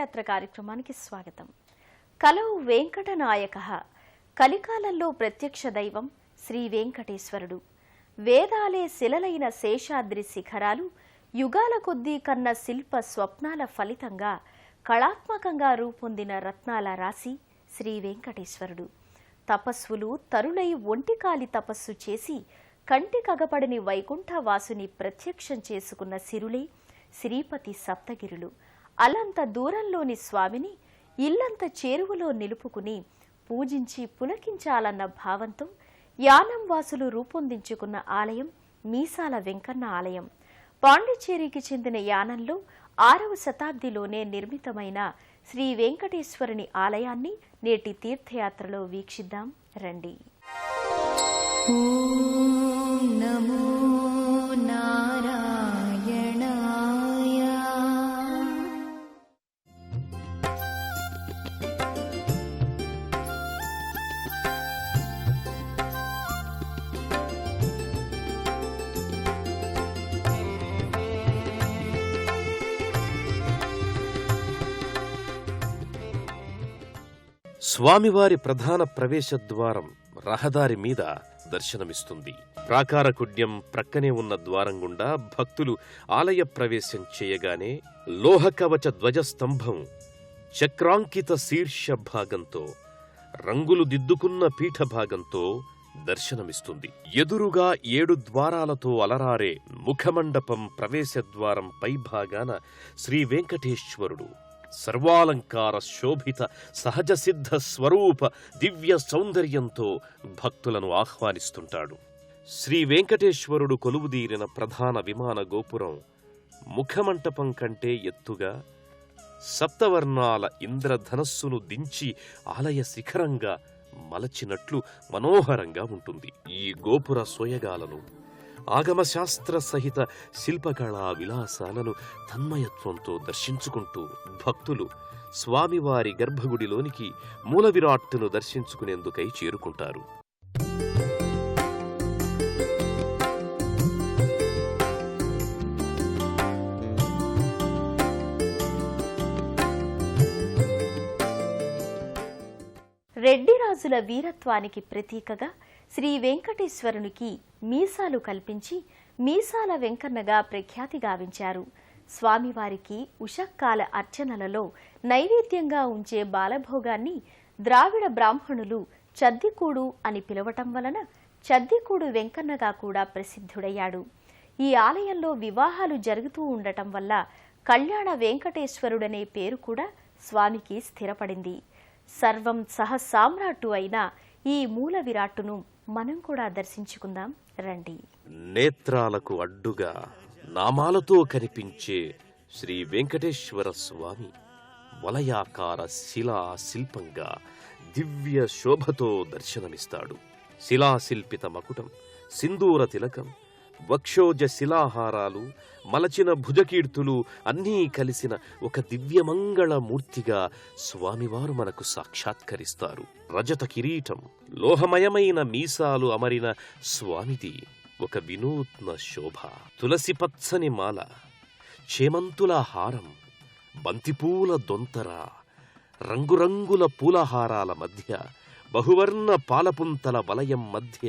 తీర్థయాత్ర కార్యక్రమానికి స్వాగతం. కలౌ వెంకటనాయకః. కలికాలంలో ప్రత్యక్ష దైవం శ్రీ వెంకటేశ్వరుడు. వేదాలే శిలలైన శేషాద్రి శిఖరాలు యుగాల కొద్దీ కన్న శిల్ప స్వప్నాల ఫలితంగా కళాత్మకంగా రూపొందిన రత్నాల రాశి శ్రీ వెంకటేశ్వరుడు. తపస్సులు తరులై ఒంటికాలి తపస్సు చేసి కంటి కగపడని వైకుంఠవాసుని ప్రత్యక్షం చేసుకున్న సిరులే శ్రీపతి సప్తగిరులు. అల్లంత దూరంలోని స్వామిని ఇల్లంత చేరువలో నిలుపుకుని పూజించి పులకించాలన్న భావంతో యానం వాసులు రూపొందించుకున్న ఆలయం మీసాల వెంకన్న ఆలయం. పాండిచ్చేరికి చెందిన యానంలో 6వ శతాబ్దిలోనే నిర్మితమైన శ్రీ వెంకటేశ్వరుని ఆలయాన్ని నేటి తీర్థయాత్రలో వీక్షిద్దాం రండి. ఓం నమో నారాయణాయ. స్వామివారి ప్రధాన ప్రవేశద్వారం రహదారి మీద దర్శనమిస్తుంది. ప్రాకారకుడ్యం ప్రక్కనే ఉన్న ద్వారం గుండా భక్తులు ఆలయ ప్రవేశం చేయగానే లోహకవచ ధ్వజస్తంభం చక్రాంకిత శీర్ష భాగంతో రంగులు దిద్దుకున్న పీఠ భాగంతో దర్శనమిస్తుంది. ఎదురుగా 7 ద్వారాలతో అలరారే ముఖమండపం ప్రవేశద్వారం పైభాగాన శ్రీ వెంకటేశ్వరుడు సర్వాలంకార శోభిత సహజ సిద్ధ స్వరూప దివ్య సౌందర్యంతో భక్తులను ఆహ్వానిస్తుంటాడు. శ్రీ వెంకటేశ్వరుడు కొలువుదీరిన ప్రధాన విమాన గోపురం ముఖమంటపం కంటే ఎత్తుగా సప్తవర్ణాల ఇంద్రధనస్సును దించి ఆలయ శిఖరంగా మలచినట్లు మనోహరంగా ఉంటుంది. ఈ గోపుర సోయగాలను ఆగమశాస్త్ర సహిత శిల్పకళా విలాసాలను తన్మయత్వంతో దర్శించుకుంటూ భక్తులు స్వామివారి గర్భగుడిలోనికి మూల విరాట్టును దర్శించుకునేందుకై చేరుకుంటారు. రెడ్డి రాజుల వీరత్వానికి ప్రతీకగా శ్రీ వెంకటేశ్వరునికి మీసాలు కల్పించి మీసాల వెంకన్నగా ప్రఖ్యాతి గావించారు. స్వామివారికి ఉషక్కాల అర్చనలలో నైవేద్యంగా ఉంచే బాలభోగాన్ని ద్రావిడ బ్రాహ్మణులు చద్దికూడు అని పిలవటం వలన చద్దికూడు వెంకన్నగా కూడా ప్రసిద్ధుడయ్యాడు. ఈ ఆలయంలో వివాహాలు జరుగుతూ ఉండటం వల్ల కళ్యాణ వెంకటేశ్వరుడనే పేరు కూడా స్వామికి స్థిరపడింది. సర్వం సహసామ్రాట్టు అయిన ఈ మూల విరాట్టును మనం కూడా దర్శించుకుందాం రండి. నేత్రాలకు అడ్డుగా నామాలతో కనిపించే శ్రీ వెంకటేశ్వర స్వామి వలయాకార శిలా శిల్పంగా దివ్య శోభతో దర్శనమిస్తాడు. శిలాశిల్పిత మకుటం, సింధూర తిలకం, వక్షోజ శిలాహారాలు, మలచిన భుజకీర్తులు అన్నీ కలిసిన ఒక దివ్యమంగళ మూర్తిగా స్వామివారు మనకు సాక్షాత్కరిస్తారు. రజత కిరీటం, లోహమయమైన మీసాలు అమరిన స్వామిది ఒక వినూత్న శోభ. తులసి పచ్చని మాల, చేమంతుల హారం, బంతిపూల దొంతర, రంగురంగుల పూలహారాల మధ్య బహువర్ణ పాలపుంతల వలయం మధ్య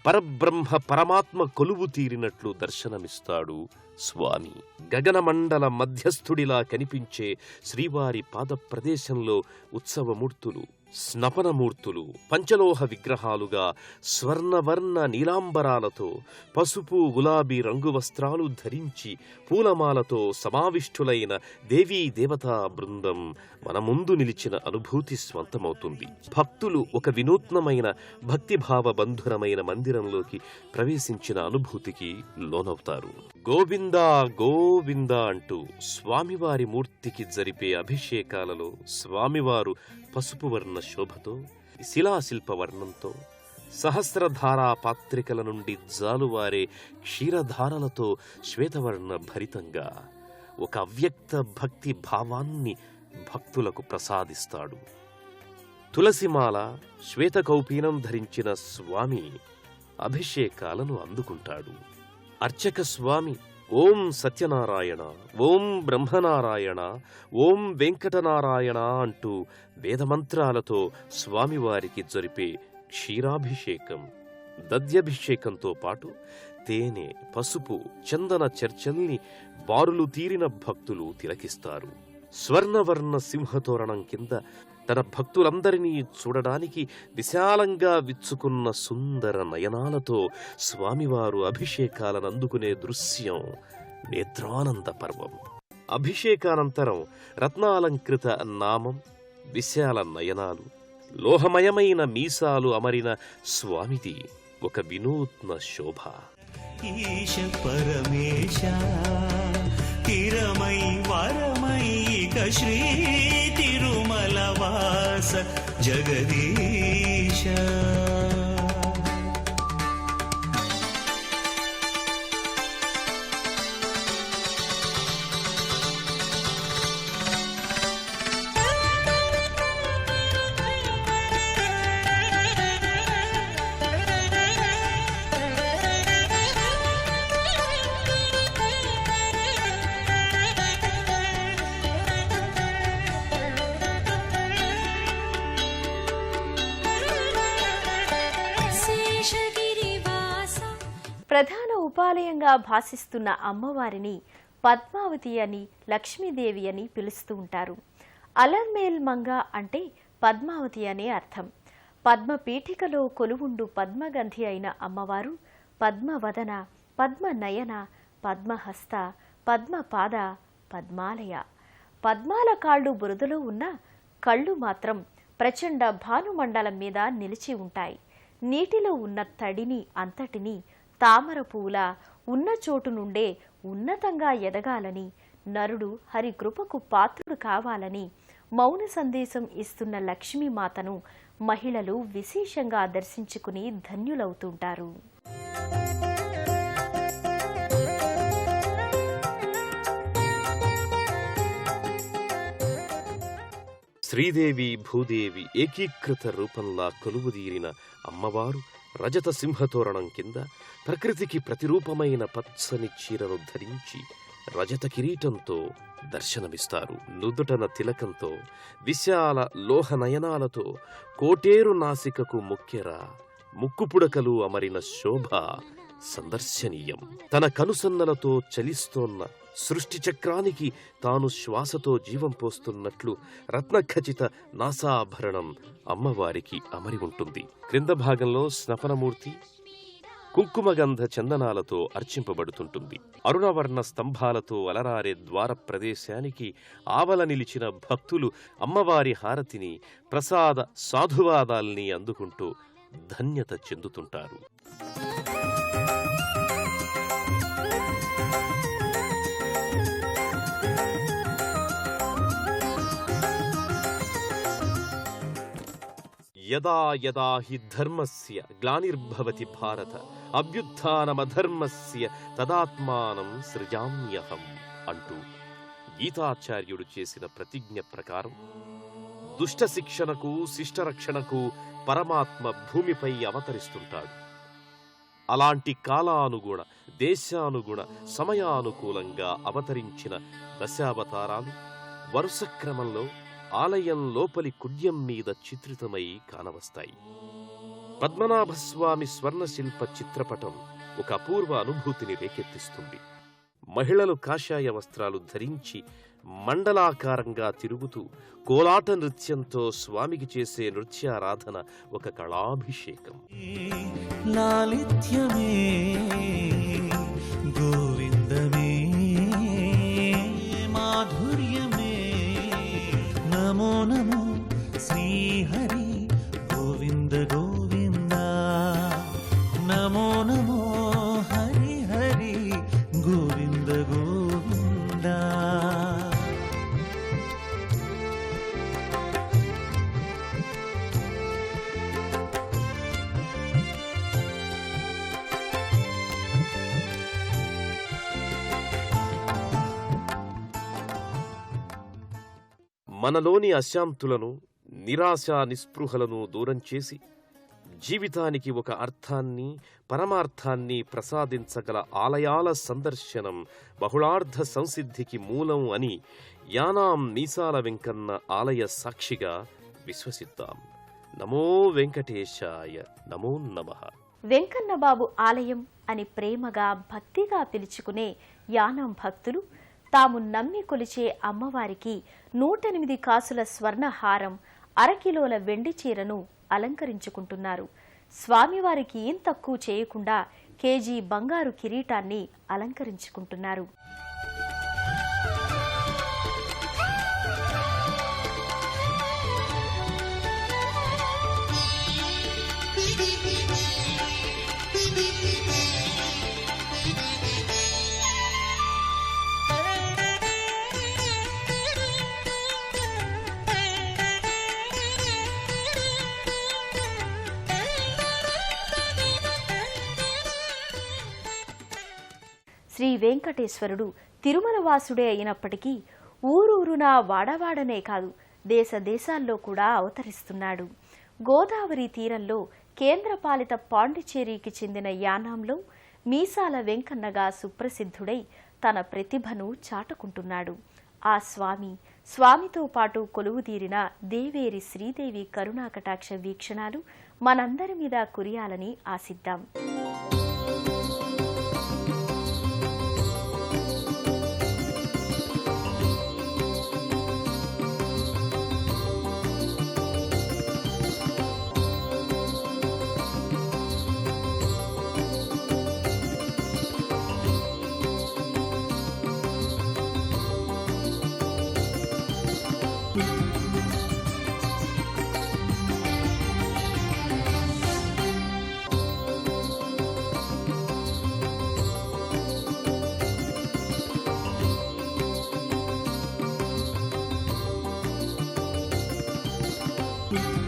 పరబ్రహ్మ పరమాత్మ కొలువు తీరినట్లు దర్శనమిస్తాడు స్వామి. గగనమండల మధ్యస్థుడిలా కనిపించే శ్రీవారి పాద ప్రదేశంలో ఉత్సవమూర్తులు, స్నపనమూర్తులు పంచలోహ విగ్రహాలుగా స్వర్ణవర్ణ నీలాంబరాలతో పసుపు గులాబీ రంగు వస్త్రాలు ధరించి పూలమాలతో సమావిష్ఠులైన దేవీ దేవతా బృందం మన ముందు నిలిచిన అనుభూతి స్వంతమవుతుంది. భక్తులు ఒక వినూత్నమైన భక్తిభావ బంధురమైన మందిరంలోకి ప్రవేశించిన అనుభూతికి లోనవుతారు. గోవిందా గోవిందా అంటూ స్వామివారి మూర్తికి జరిపే అభిషేకాలలో స్వామివారు పసుపు వర్ణ శోభతో, శిలాశిల్ప వర్ణంతో, సహస్రధారా పాత్రికల నుండి జాలువారే క్షీరధారలతో శ్వేతవర్ణ భరితంగా ఒక అవ్యక్త భక్తి భావాన్ని భక్తులకు ప్రసాదిస్తాడు. తులసిమాల, శ్వేతకౌపీనం ధరించిన స్వామి అభిషేకాలను అందుకుంటాడు. అర్చక స్వామి ఓం సత్యనారాయణ, ఓం బ్రహ్మనారాయణ, ఓం వెంకటనారాయణ అంటూ వేదమంత్రాలతో స్వామివారికి జరిపే క్షీరాభిషేకం, దధ్యభిషేకంతో పాటు తేనె, పసుపు, చందన చర్చల్ని బారులు తీరిన భక్తులు తిలకిస్తారు. స్వర్ణవర్ణ సింహతోరణం కింద తన భక్తులందరినీ చూడడానికి విశాలంగా విచ్చుకున్న సుందర నయనాలతో స్వామివారు అభిషేకాలను అందుకునే దృశ్యం నేత్రానంద పర్వం. అభిషేకానంతరం రత్నాలంకృత నామం, విశాల నయనాలు, లోహమయమైన మీసాలు అమరిన స్వామిది ఒక వినూత్న శోభ. ఈశ పరమేశ తిరమై వరమై శ్రీ తిరుమల వాస జగదీశ. ప్రధాన ఉపాలయంగా భాసిస్తున్న అమ్మవారిని పద్మావతి అని, లక్ష్మీదేవి అని పిలుస్తూ ఉంటారు. అలర్మేల్ మంగ అంటే పద్మావతి అనే అర్థం. పద్మపీఠికలో కొలువుండు పద్మగంధి అయిన అమ్మవారు పద్మవదన, పద్మనయన, పద్మహస్త, పద్మపాద, పద్మాలయ. పద్మాల కాళ్ళు బురదలో ఉన్న కళ్ళు మాత్రం ప్రచండ భానుమండలం మీద నిలిచి ఉంటాయి. నీటిలో ఉన్న తడిని అంతటినీ తామర పూల ఉన్న చోటు నుండే ఉన్నతంగా ఎదగాలని, నరుడు హరి కృపకు పాత్రుడు కావాలని మౌన సందేశం ఇస్తున్న లక్ష్మీమాతను మహిళలు విశేషంగా దర్శించుకుని ధన్యులవుతుంటారు. శ్రీదేవి భూదేవి ఏకీకృత రూపంలా కొలువుదీరిన అమ్మవారు రజత సింహతోరణం కింద ప్రకృతికి ప్రతిరూపమైన పచ్చని చీరను ధరించి రజత కిరీటంతో దర్శనమిస్తారు. నుదుటన తిలకంతో, విశాల లోహనయనాలతో, కోటేరు నాసికకు ముక్కెర, ముక్కుపుడకలు అమరిన శోభ సందర్శనీయం. తన కనుసన్నలతో చలిస్తోన్న సృష్టి చక్రానికి తాను శ్వాసతో జీవం పోస్తున్నట్లు రత్నఖచిత నాసాభరణం అమ్మవారికి అమరి ఉంటుంది. క్రింద భాగంలో స్నపనమూర్తి కుంకుమగంధ చందనాలతో అర్చింపబడుతుంటుంది. అరుణవర్ణ స్తంభాలతో అలరారే ద్వార ప్రదేశానికి ఆవల నిలిచిన భక్తులు అమ్మవారి హారతిని, ప్రసాద సాధువాదాల్ని అందుకుంటూ ధన్యత చెందుతుంటారు. యదా యదా హి ధర్మస్య గ్లానిర్భవతి భారత అభ్యుత్థానమధర్మస్య తదాత్మానం సృజామ్యహం అంటూ గీతాచార్యుడు చేసిన ప్రతిజ్ఞ ప్రకారం దుష్ట శిక్షణకు, శిష్టరక్షణకు పరమాత్మ భూమిపై అవతరిస్తుంటాడు. అలాంటి కాలానుగుణ, దేశానుగుణ, సమయానుకూలంగా అవతరించిన దశావతారాలు వరుస క్రమంలో ఆలయం లోపలి కుడ్యం మీద చిత్రితమై కానవస్తాయి. పద్మనాభస్వామి స్వర్ణశిల్ప చిత్రపటం ఒక అపూర్వ అనుభూతిని రేకెత్తిస్తుంది. మహిళలు కాషాయ వస్త్రాలు ధరించి మండలాకారంగా తిరుగుతూ కోలాట నృత్యంతో స్వామికి చేసే నృత్యారాధన ఒక కళాభిషేకం. లాలిత్యమే గోవిందమే మాధుర్యమే నమో నమో శ్రీహరి గోవింద గోవింద నమో నమో హరి హరి గోవింద గోవింద. మనలోని అశాంతులను, నిరాశ నిస్పృహలను దూరం చేసి జీవితానికి ఒక అర్థాన్ని, పరమార్థాన్ని ప్రసాదించగల ఆలయాల సందర్శనం బహుళార్థ సంసిద్ధికి మూలం అని యానాం మీసాల వెంకన్న ఆలయ సాక్షిగా విశ్వసిద్దాం. నమో వెంకటేశాయ, నమో నమః. వెంకన్నబాబు ఆలయం అని ప్రేమగా భక్తిగా పిలుచుకునే యానాం భక్తులు తాము నమ్మి కొలిచే అమ్మవారికి 108 కాసుల స్వర్ణహారం, 1/2 కిలోల వెండి చీరను అలంకరించుకుంటున్నారు. స్వామివారికి ఏం తక్కువ చేయకుండా కేజీ బంగారు కిరీటాన్ని అలంకరించుకుంటున్నారు. శ్రీ వెంకటేశ్వరుడు తిరుమల వాసుడే అయినప్పటికీ ఊరూరునా వాడవాడనే కాదు, దేశ దేశాల్లో కూడా అవతరిస్తున్నాడు. గోదావరి తీరంలో కేంద్రపాలిత పాండిచ్చేరికి చెందిన యానాంలో మీసాల వెంకన్నగా సుప్రసిద్ధుడై తన ప్రతిభను చాటుకుంటున్నాడు. ఆ స్వామితో పాటు కొలువుదీరిన దేవేరి శ్రీదేవి కరుణాకటాక్ష వీక్షణాలు మనందరి మీద కురియాలని ఆశిద్దాం. Thank you.